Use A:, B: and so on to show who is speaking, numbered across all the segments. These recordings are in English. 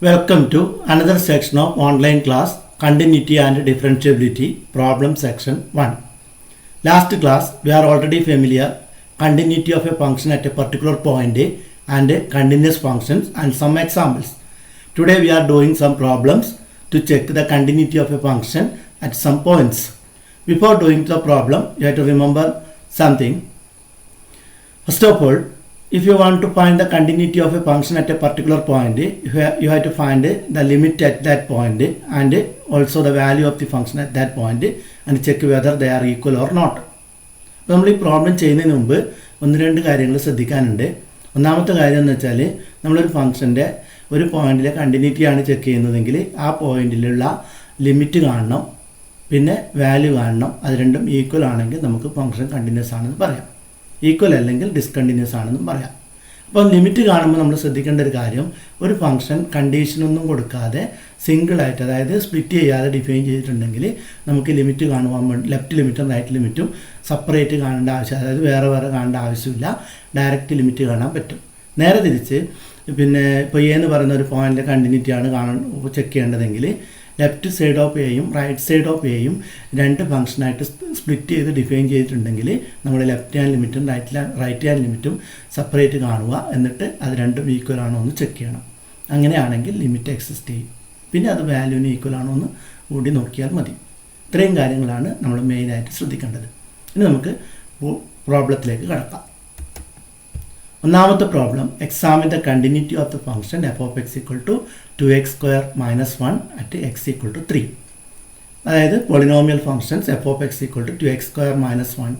A: Welcome to another section of online class Continuity and Differentiability Problem Section 1. Last class we are already familiar continuity of a function at a particular point and continuous functions and some examples. Today we are doing some problems to check the continuity of a function at some points. Before doing the problem you have to remember something. First of all, if you want to find the continuity of a function at a particular point, you have to find the limit at that point and also the value of the function at that point and check whether they are equal or not. അപ്പോൾ നമ്മൾ ഈ problem ചെയ്യുന്നതിന് മുമ്പ് ഒന്ന് രണ്ട് കാര്യങ്ങൾ ശ്രദ്ധിക്കാനുണ്ട്. ഒന്നാമത്തെ കാര്യം എന്ന് വെച്ചാൽ നമ്മളൊരു ഫംഗ്ഷൻ്റെ ഒരു പോയിന്റിലെ കണ്ടിന്യൂറ്റിയാണ് ചെക്ക് ചെയ്യുന്നതെങ്കിൽ ആ പോയിന്റിലുള്ള ലിമിറ്റ് കാണണം, പിന്നെ വാല്യൂ കാണണം. അത് രണ്ടും ഈക്വൽ ആണെങ്കിൽ നമുക്ക് ഫംഗ്ഷൻ കണ്ടിന്യൂസ് ആണെന്ന് പറയാം. ഈക്വൽ അല്ലെങ്കിൽ ഡിസ്കണ്ടിന്യൂസ് ആണെന്നും പറയാം. അപ്പോൾ ലിമിറ്റ് കാണുമ്പോൾ നമ്മൾ ശ്രദ്ധിക്കേണ്ട ഒരു കാര്യം, ഒരു ഫംഗ്ഷൻ കണ്ടീഷനൊന്നും കൊടുക്കാതെ സിംഗിളായിട്ട്, അതായത് സ്പ്ലിറ്റ് ചെയ്യാതെ ഡിഫൈൻ ചെയ്തിട്ടുണ്ടെങ്കിൽ നമുക്ക് ലിമിറ്റ് കാണുവാൻ വേണ്ടി ലെഫ്റ്റ് ലിമിറ്റും റൈറ്റ് ലിമിറ്റും സെപ്പറേറ്റ് കാണേണ്ട ആവശ്യം, അതായത് വേറെ വേറെ കാണേണ്ട ആവശ്യമില്ല, ഡയറക്റ്റ് ലിമിറ്റ് കാണാൻ പറ്റും. നേരെ തിരിച്ച് പിന്നെ ഇപ്പോൾ എ എന്ന് പറയുന്ന ഒരു പോയിൻ്റിലെ കണ്ടിന്യൂറ്റിയാണ് ചെക്ക് ചെയ്യേണ്ടതെങ്കിൽ ലെഫ്റ്റ് സൈഡ് ഓഫ് എയും റൈറ്റ് സൈഡ് ഓഫ് എയും രണ്ട് ഫംഗ്ഷനായിട്ട് സ്പ്ലിറ്റ് ചെയ്ത് ഡിഫൈൻ ചെയ്തിട്ടുണ്ടെങ്കിൽ നമ്മൾ ലെഫ്റ്റ് ഹാൻഡ് ലിമിറ്റും റൈറ്റ് ഹാൻഡ് ലിമിറ്റും സെപ്പറേറ്റ് കാണുക. എന്നിട്ട് അത് രണ്ടും ഈക്വൽ ആണോ എന്ന് ചെക്ക് ചെയ്യണം. അങ്ങനെയാണെങ്കിൽ ലിമിറ്റ് എക്സിസ്റ്റ് ചെയ്യും. പിന്നെ അത് വാല്യൂവിന് ഈക്വൽ ആണോ എന്ന് കൂടി നോക്കിയാൽ മതി. ഇത്രയും കാര്യങ്ങളാണ് നമ്മൾ മെയിനായിട്ട് ശ്രദ്ധിക്കേണ്ടത്. ഇനി നമുക്ക് പ്രോബ്ലത്തിലേക്ക് കടക്കാം. ഒന്നാമത്തെ problem, examine the continuity of the function f of x equal to 2x² - 1 at x equal to 3. അതായത് polynomial functions f of x equal to 2x² - 1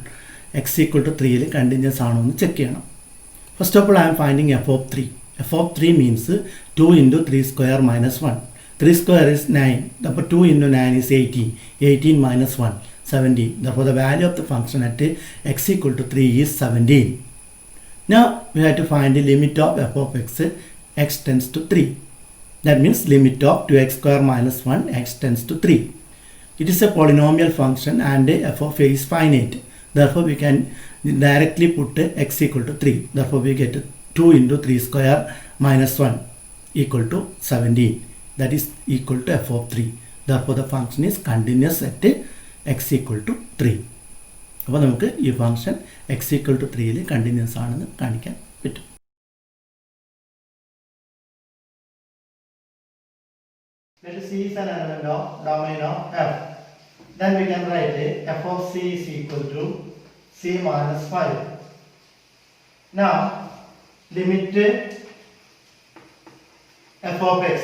A: x equal to 3ൽ കണ്ടിന്യൂസ് ആണോ എന്ന് ചെക്ക് ചെയ്യണം. First of all I am finding f of 3. F of 3 means 2 × 3² - 1. 3² is 9. അപ്പോൾ 2 × 9 is 18. 18 - 1 17. Therefore the value of the function at x equal to 3 is 17. Now we have to find the limit of f of x tends to 3. That means limit of 2x² - 1 x tends to 3. It is a polynomial function and f of a is finite. Therefore we can directly put x equal to 3. Therefore we get 2 × 3² - 1 equal to 17. That is equal to f of 3. Therefore the function is continuous at x equal to 3. അപ്പോൾ നമുക്ക് ഈ function x equal to 3ൽ continuous ആണെന്ന് കാണിക്കാൻ പറ്റും. Let C is an element of domain of F. Then we can write f of C is equal to C minus 5. Now limit f of x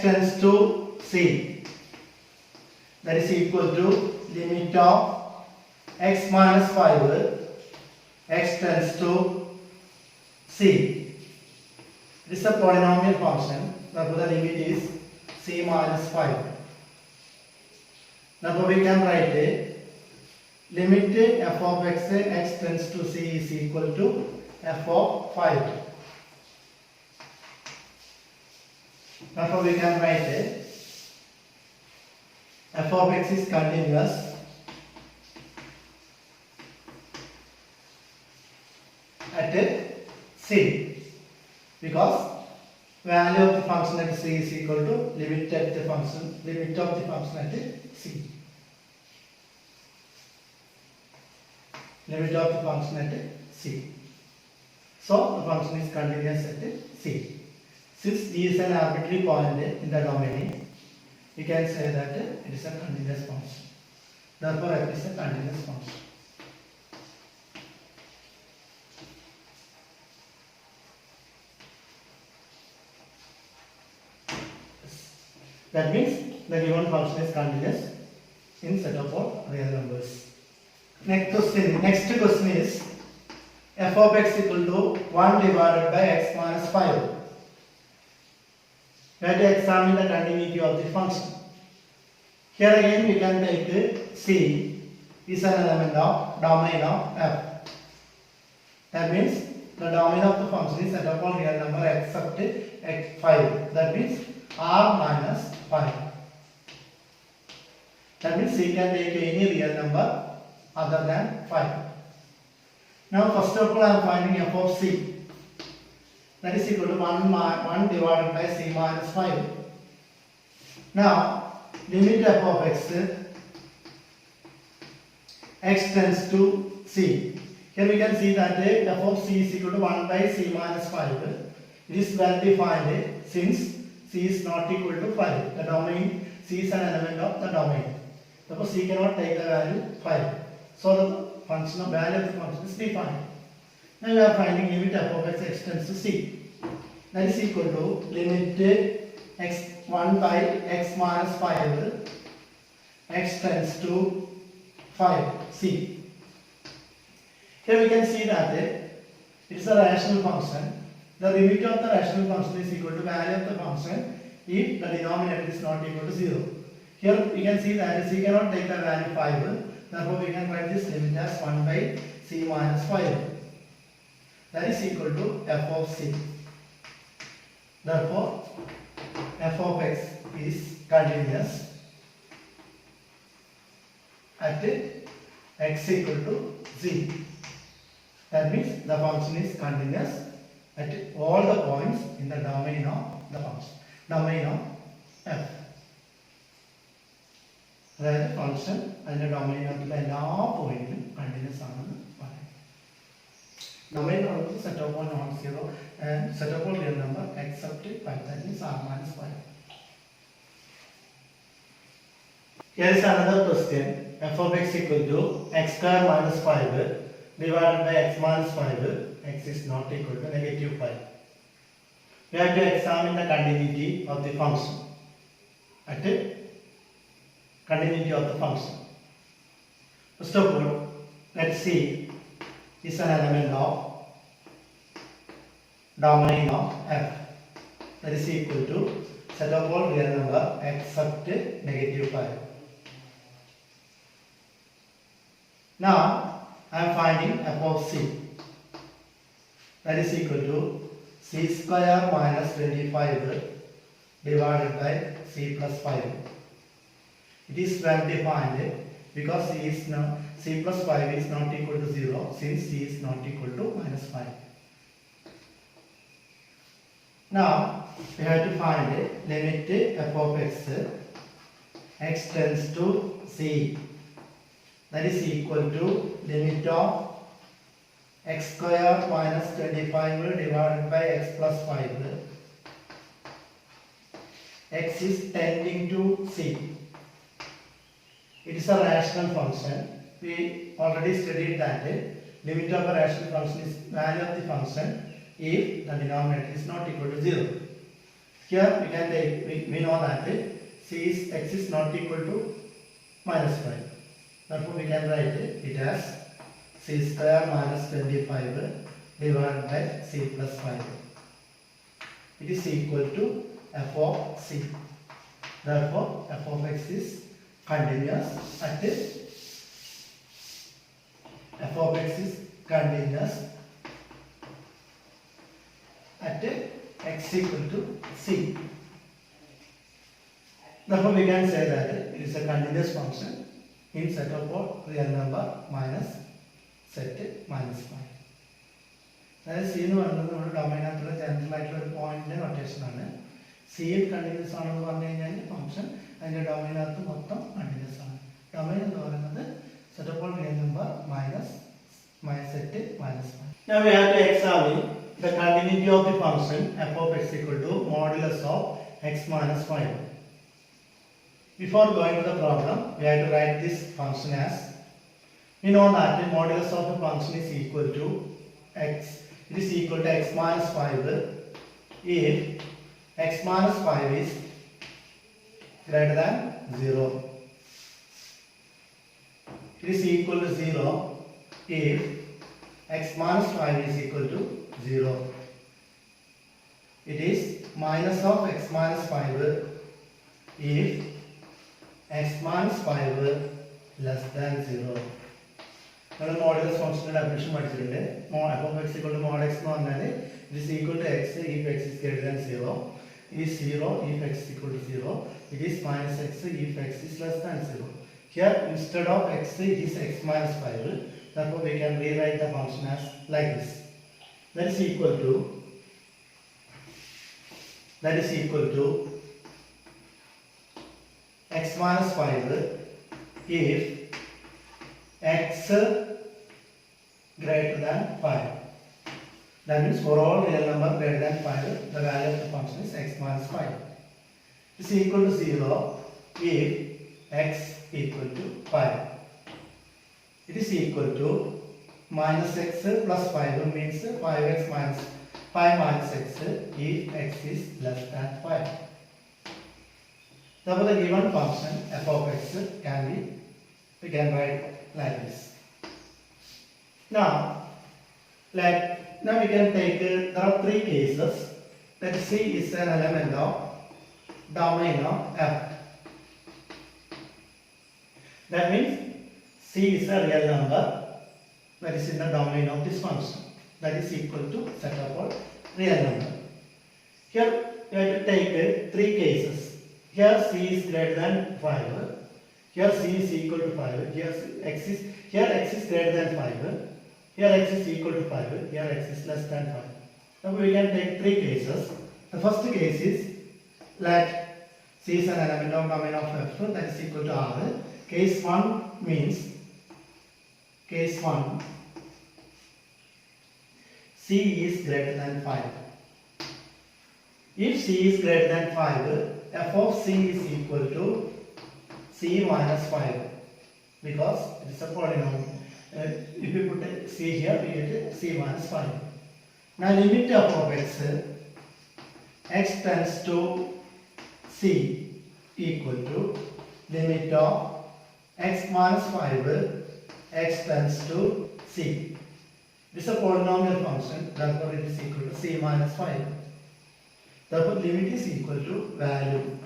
A: tends to C. That is equal to limit of x minus 5 x tends to C. It is a polynomial function. Therefore the limit is C minus 5. Therefore we can write limit f of x tends to C is equal to f of 5. Therefore we can write f of x is continuous at C, because value of the function at C is equal to limit of the function at C. Limit of the function at C. So the function is continuous at C. Since D is an arbitrary point in the domain, we can say that it is a continuous function. Therefore f is a continuous function. That means the given function is continuous in set of all real numbers. Next question is f of x equal to 1 divided by x minus 5. We have to examine the continuity of the function. Here again we can take C is an element of domain of f. That means the domain of the function is set of all real number except x5. That means r minus 5. That means C can take any real number other than 5. Now first of all I am finding f of C. that is equal to 1 divided by c minus 5. Now limit f of x tends to c. Here we can see that f of c is equal to 1 by c minus 5. It is well defined since c is not equal to 5. The domain c is an element of the domain. Therefore c cannot take the value 5. So the function of value of the function is defined. Now we are finding limit f of x tends to c. That is equal to limit x 1 by x minus 5 x tends to 5 c. Here we can see that it is a rational function. The limit of the rational function is equal to value of the function if the denominator is not equal to 0. Here we can see that c cannot take the value 5. Therefore we can write this limit as 1 by c minus 5. That is equal to f of c. Therefore f of x is continuous at x equal to z. That means the function is continuous at all the points in the domain of the function, domain of f. അതായത് function അതിന്റെ ഡൊമൈനിലുള്ള എല്ലാ പോയിന്റിലും continuous ആണെന്ന് പറയാം. Domain ഉള്ളത് set of all non zero and set of all real number except 5, that means r minus 5. Here is another question. F of x equal to x square minus 5 divided by x minus 5. X is not equal to negative 5. We have to examine the continuity of the function. At continuity of the function. First of all, let's see is an element of domain of f. That is equal to set of all real number except negative 5. Now I am finding f of c. That is equal to c square minus 25 divided by c plus 5. It is well defined because c plus 5 is not equal to 0 since c is not equal to minus 5. Now we have to find limit f of x tends to c. That is equal to limit of x square minus 25 divided by x plus 5. X is tending to c. It is a rational function. We already studied that limit of a rational function is value of the function if the denominator is not equal to 0. Here we can take, we know that x is not equal to minus 5. Therefore we can write it as c square minus 25 divided by c plus 5. It is equal to f of c. Therefore f of x is continuous at f of x is continuous at x equal to c. Therefore we can say that it is a continuous function in set of all real number minus set minus 5. അതായത് C എന്ന് പറയുന്നത് നമ്മുടെ ഡൊമൈനകത്തുള്ള general ആയിട്ടുള്ള ഒരു പോയിന്റിന്റെ notation ആണ്. C continuous ആണെന്ന് പറഞ്ഞു കഴിഞ്ഞാൽ ഫംഗ്ഷൻ അതിന്റെ ഡൊമൈനകത്ത് മൊത്തം കണ്ടിന്യൂസ് ആണ്. ഡൊമൈൻ എന്ന് പറയുന്നത് set of all real number minus set minus 5. Now we have to examine the continuity of the function f of x equal to modulus of x minus 5. Before going to the problem, we have to write this function as, we know that the modulus of a function is equal to x, it is equal to x minus 5 if x minus 5 is greater than 0. It is equal to 0 if x minus 5 is equal to 0. It is minus of x minus 5 if x minus 5 less than 0. നമ്മൾ modulus ഫംഗ്ഷന്റെ definition പഠിച്ചിട്ടുണ്ട്. f of x equal to mod x എന്ന് പറഞ്ഞാൽ it is equal to x if x is greater than 0. It is 0 if x is equal to 0. It is minus x if x is less than 0. Here instead of x it is x minus 5. Therefore we can rewrite the function as like this. That is equal to that is equal to x minus 5 if x greater than 5. That means for all real number greater than 5, the value of the function is x minus 5. This is equal to 0 if x equal to 5. It is equal to minus x plus 5 means 5x minus 5 minus x if x is less than 5. Therefore, the given function f of x we can write like this. Now we can take, there are three cases. That C is an element of domain of f. That means C is a real number that is in the domain of this function. That is equal to set up of real number. Here we have to take three cases. Here C is greater than 5. Here C is equal to 5. Here x is greater than 5. Here x is equal to 5. Here x is less than 5. Now we can take three cases. The first case is that C is an element of domain of f, that is equal to R. Case 1 means case 1 C is greater than 5. If C is greater than 5, f of C is equal to C minus 5 because it is a polynomial. If you put C here, we get C minus 5. Now limit f of x tends to C equal to limit of x minus 5 x tends to C. This is a polynomial function, therefore it is equal to C minus 5. Therefore limit is equal to value.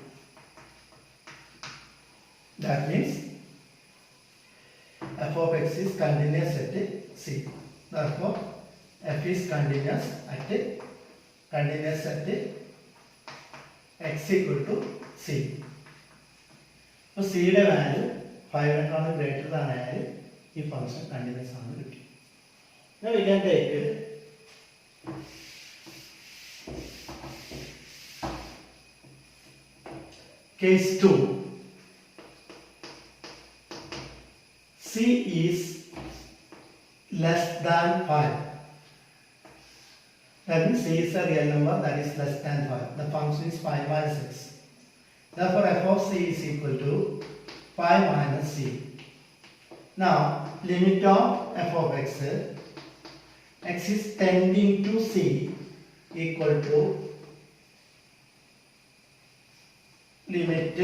A: That means f of x is continuous at C. Therefore f is continuous at x equal to C. So C value 5 greater than this function continuous. Now we can take case 2. C is less than 5. That means C is a real number that is less than 5. The function is 5 minus x. Therefore f of C is equal to 5 minus C. Now limit of f of x is tending to C equal to limit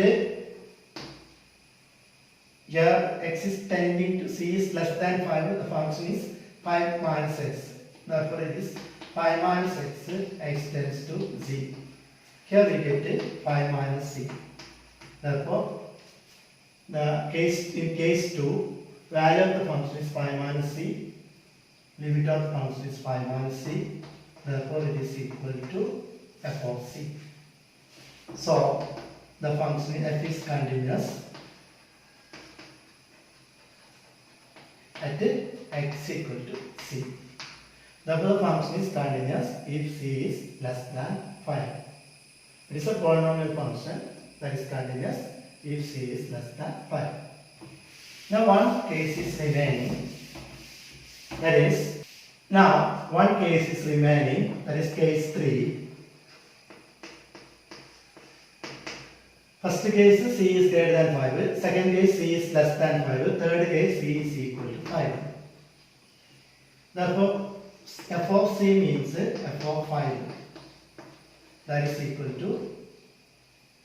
A: here x is tending to C is less than 5, the function is 5 minus x. Therefore it is 5 minus x tends to Z. Here we get 5 minus C. Therefore in case 2, value of the function is 5 minus C, limit of the function is 5 minus C, therefore it is equal to f of C. So the function f is continuous at x equal to C. Therefore the function is continuous if C is less than 5. It is a polynomial function that is continuous if C is less than 5. Now one case is remaining, that is case 3. First case C is greater than 5, second case C is less than 5, third case C is equal to 5. Therefore f of C means f of 5, that is equal to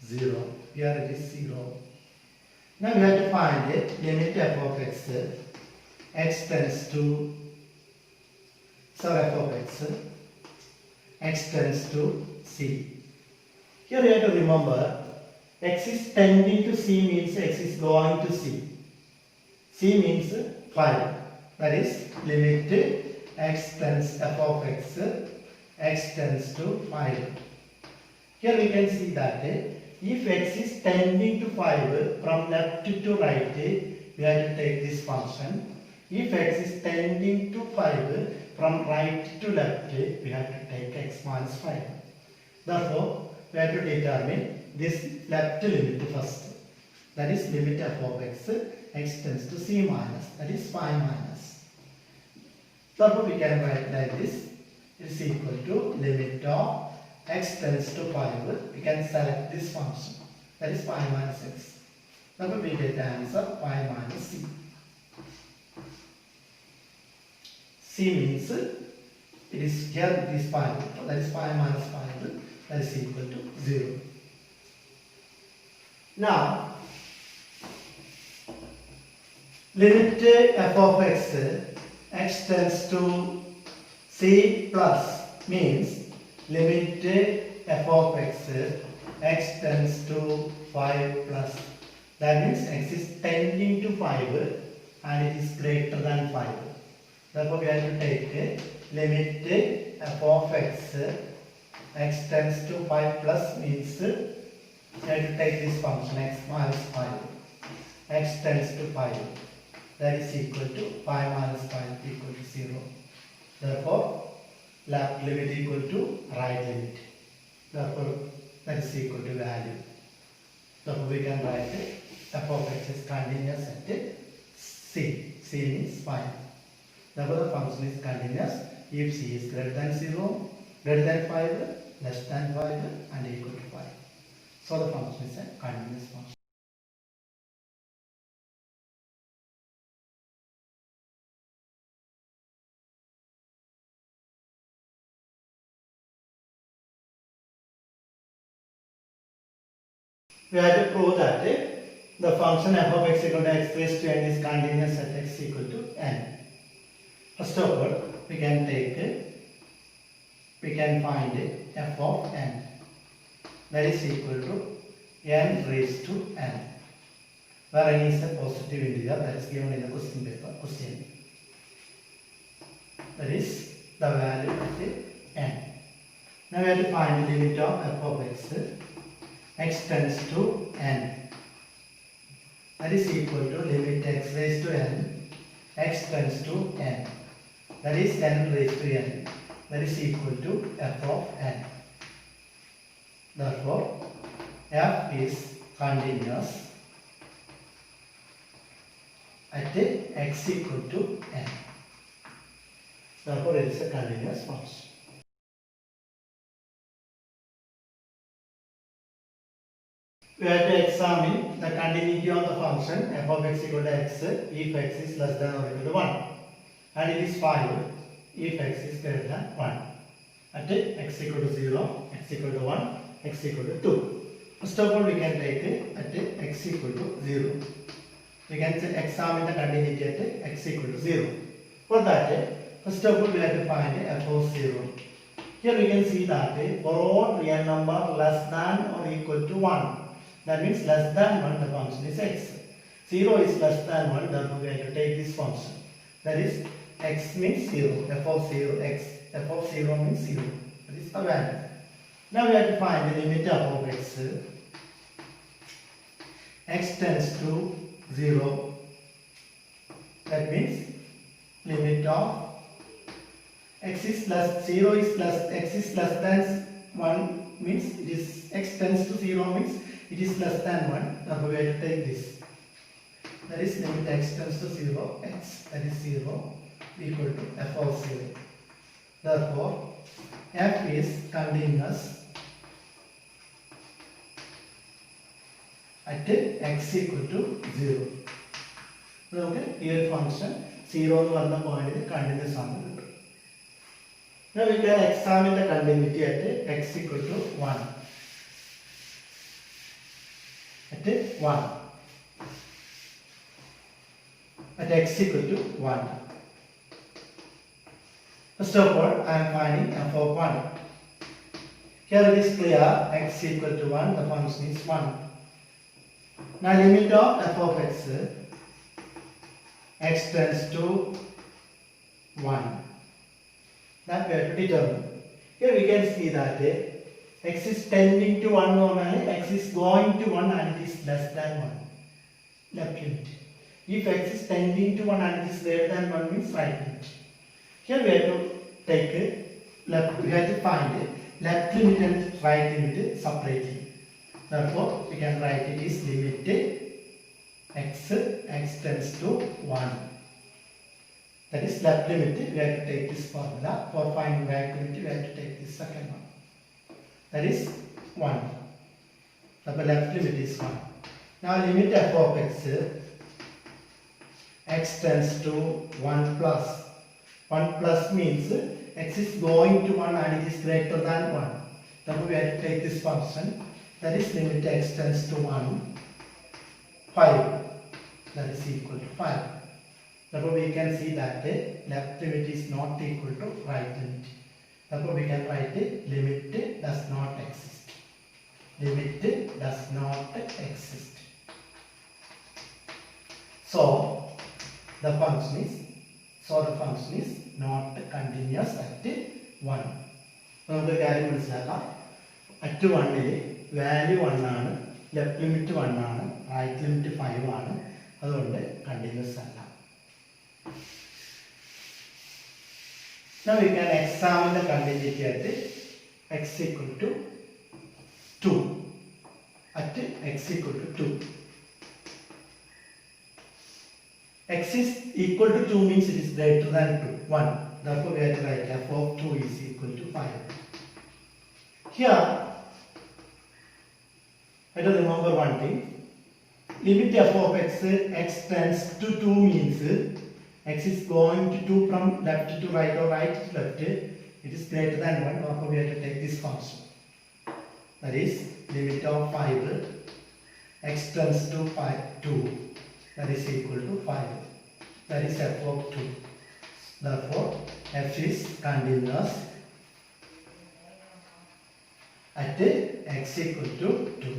A: 0. Here it is 0. Now we have to find limit f of x tends to x tends to C. Here we have to remember x is tending to C means x is going to C. C means 5. That is limit x tends f of x tends to 5. Here we can see that if x is tending to 5 from left to right, we have to take this function. If x is tending to 5 from right to left, we have to take x minus 5. Therefore, we have to determine this left limit first. That is limit f of x tends to c minus, that is 5 minus. Therefore we can write like this. It is equal to limit of x tends to 5. We can select this function, that is 5 minus x. Therefore we get the answer 5 minus c. C means it is here, it is 5, that is 5 minus 5, that is equal to 0. Now limit f of x tends to c plus means limit f of x tends to 5 plus. That means x is tending to 5 and it is greater than 5. Therefore we have to take limit f of x tends to 5 plus means we have to take this function x minus 5. X tends to 5. That is equal to 5 minus 5 equal to 0. Therefore, left limit equal to right limit. Therefore, that is equal to value. Therefore, we can write f of x is continuous at c. C means 5. Therefore, the function is continuous if c is greater than 0, greater than 5, less than 5, and equal to 5. So, the function is a continuous function. We have to prove that the function f of x equal to x raised to n is continuous at x equal to n. First of all, we can find f of n, that is equal to n raised to n, where n is a positive integer that is given in the question paper question. That is the value at n. Now we have to find the limit of f of x tends to n, that is equal to limit x raised to n, x tends to n, that is n raised to n, that is equal to f of n. Therefore, f is continuous at x equal to n. Therefore, it is a continuous function. We have to examine the continuity of the function f of x equal to x if x is less than or equal to 1, and it is 5 if x is greater than 1. At x equal to 0, x equal to 1, x equal to 2. First of all, we can take it at x equal to 0. We can examine the continuity at x equal to 0. For that, first of all, we have to find f of 0. Here we can see that for all real number less than or equal to 1, that means less than 1, the function is x. 0 is less than 1, therefore we have to take this function. That is, x means 0, f of 0, x, f of 0 means 0. That is the value. Now we have to find the limit of x. X tends to 0. That means limit of x is less, 0 is less, x is less than 1 means it is, x tends to 0 means it is less than 1. Therefore we have to take this. That is limit x tends to 0, x, that is 0, equal to f of 0. Therefore, f is continuous at x equal to 0. Okay, here function 0 to 1 point is continuous on the. Now we can examine the continuity at x equal to 1. At 1. At x equal to 1. First of all, I am finding f of 1. Here it is clear, x equal to 1, the function is 1. Now limit of f of x, x tends to 1. That we have to determine. Here we can see that x is tending to 1 normally, x is going to 1 and it is less than 1. Left limit. If x is tending to 1 and it is greater than 1 means right limit. Here we have to take left, we have to find left limit and right limit separately. Therefore, we can write it is limit x tends to 1. That is left limit. We have to take this formula. For finding right limit, we have to take this second one. That is 1. The left limit is 1. Now limit f of x tends to 1 plus. 1 plus means x is going to 1 and it is greater than 1. Therefore we have to take this function. That is limit x tends to 1, 5. That is equal to 5. Therefore we can see that the left limit is not equal to right limit. Therefore we can write limit does not exist. Limit does not exist. So the function is not continuous at 1. നമുക്ക് കാര്യം മനസ്സിലാക്കാം. At 1 value 1 ആണ്, left limit 1 ആണ്, right limit 5 ആണ്. അതുകൊണ്ട് continuous അല്ല. Now we can examine the continuity at x equal to 2. At x equal to 2. X is equal to 2 means it is greater than 1. Therefore, we have to write f of 2 is equal to 5. Here, let us remember one thing. Limit f of x tends to 2 means x is going to 2 from left to right or right to left. It is greater than 1. Therefore, we have to take this function. That is limit of 5 x tends to 2. That is equal to 5. That is f of 2. Therefore, f is continuous at x equal to 2.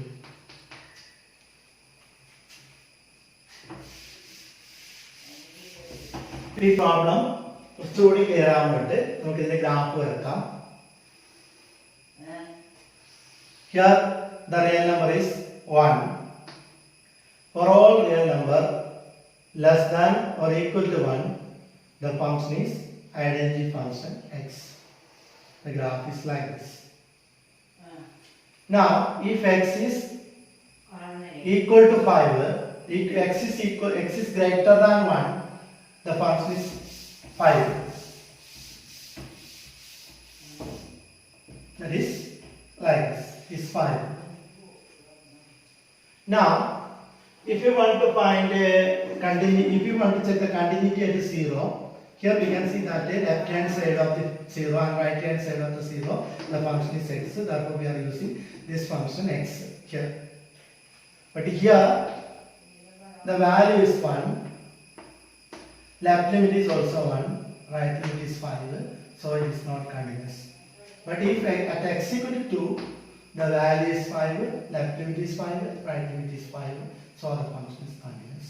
A: ഈ problem കുറച്ചുകൂടി clear ആവാൻ വേണ്ടി നമുക്ക് ഇതിന്റെ graph വരക്കാം. Here the real number is 1. For all real number less than or equal to 1, the function is identity function x. The graph is like this. Now, if x is equal to 5, x is greater than 1, the function is 5. That is like this. Is 5. Now, if you want to find if you want to check the continuity at 0, here we can see that the left hand side of the 0 and right hand side of the 0, the function is x. Therefore, we are using this function x here. But here, the value is 1. Left limit is also 1. Right limit is 5. So it is not continuous. But if at x equal to 2, the value is 5, left limit is 5, right limit is 5, so the function is continuous.